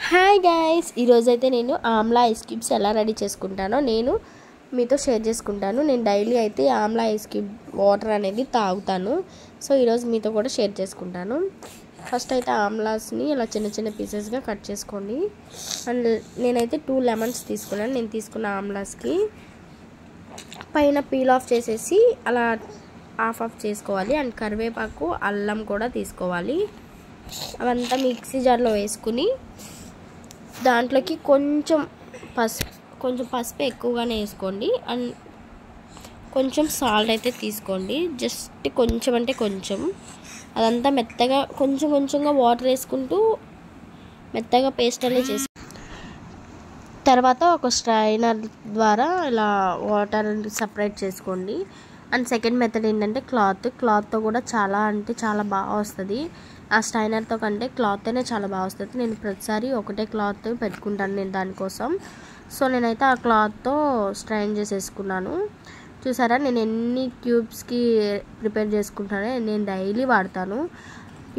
Hi guys, ఈరోజైతే నేను Amla ice cubes ఎలా రెడీ చేసుకుంటానో నేను మీతో షేర్ చేసుకుంటాను. నేను డైలీ అయితే ఆమ్లా ఐస్ క్యూబ్ వాటర్ అనేది తాగుతాను. సో ఈరోజు మీతో కూడా షేర్ చేసుకుంటాను. ఫస్ట్ అయితే ఆమ్లాస్ని ఇలా చిన్న చిన్న పీసెస్గా కట్ చేసుకోండి. అండ్ నేనైతే 2 లెమన్స్ తీసుకున్నాను. నేను తీసుకున్న ఆమ్లాస్కి పైన పీల్ ఆఫ్ చేసేసి అలా ఆఫ్ చేసుకోవాలి. అండ్ కరివేపాకు, అల్లం కూడా తీసుకోవాలి. అవంతా మిక్సీ జార్లో వేసుకుని దాంట్లోకి కొంచెం పసుపు ఎక్కువగానే వేసుకోండి. అండ్ కొంచెం సాల్ట్ అయితే తీసుకోండి. జస్ట్ కొంచెం అంటే కొంచెం, అదంతా మెత్తగా కొంచెంగా వాటర్ వేసుకుంటూ మెత్తగా పేస్ట్ అనేది చేసి తర్వాత ఒక స్ట్రైనర్ ద్వారా ఇలా వాటర్ సపరేట్ చేసుకోండి. అండ్ సెకండ్ మెథడ్ ఏంటంటే క్లాత్తో కూడా చాలా అంటే చాలా బాగా వస్తుంది. ఆ స్ట్రైనర్తో కంటే క్లాత్తోనే చాలా బాగా వస్తుంది. నేను ప్రతిసారి ఒకటే క్లాత్ పెట్టుకుంటాను నేను దానికోసం. సో నేనైతే ఆ క్లాత్తో స్ట్రైన్ చేసేసుకున్నాను. చూసారా నేను ఎన్ని క్యూబ్స్కి ప్రిపేర్ చేసుకుంటానో నేను డైలీ వాడతాను.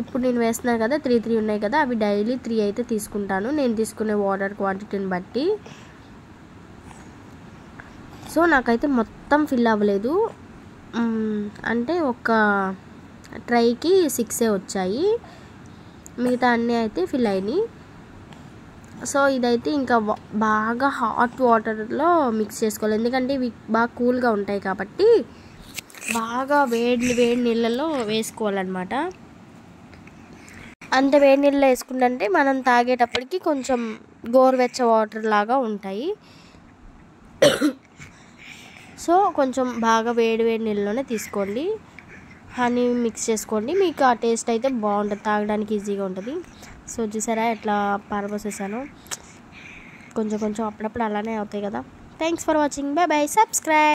ఇప్పుడు నేను వేస్తున్నాను కదా 3 ఉన్నాయి కదా, అవి డైలీ 3 అయితే తీసుకుంటాను నేను తీసుకునే వాటర్ క్వాంటిటీని బట్టి. సో నాకైతే మొత్తం ఫిల్ అవ్వలేదు, అంటే ఒక ట్రైకి 6 వచ్చాయి, మిగతా అన్నీ అయితే ఫిల్ అయినాయి. సో ఇదైతే ఇంకా బాగా హాట్ వాటర్లో మిక్స్ చేసుకోవాలి, ఎందుకంటే ఇవి బాగా కూల్గా ఉంటాయి కాబట్టి బాగా వేడి నీళ్ళలో వేసుకోవాలన్నమాట. అంత వేడి నీళ్ళలో వేసుకుంటే మనం తాగేటప్పటికి కొంచెం గోరువెచ్చ వాటర్ లాగా ఉంటాయి. సో కొంచెం బాగా వేడి నీళ్ళలోనే తీసుకోండి. హనీ మిక్స్ చేసుకోండి, మీకు ఆ టేస్ట్ అయితే బాగుంటుంది, తాగడానికి ఈజీగా ఉంటుంది. సో చూసారా ఎట్లా పారబోసేసాను, కొంచెం అప్పుడప్పుడు అలానే అవుతాయి కదా. Thanks for watching, by by, subscribe.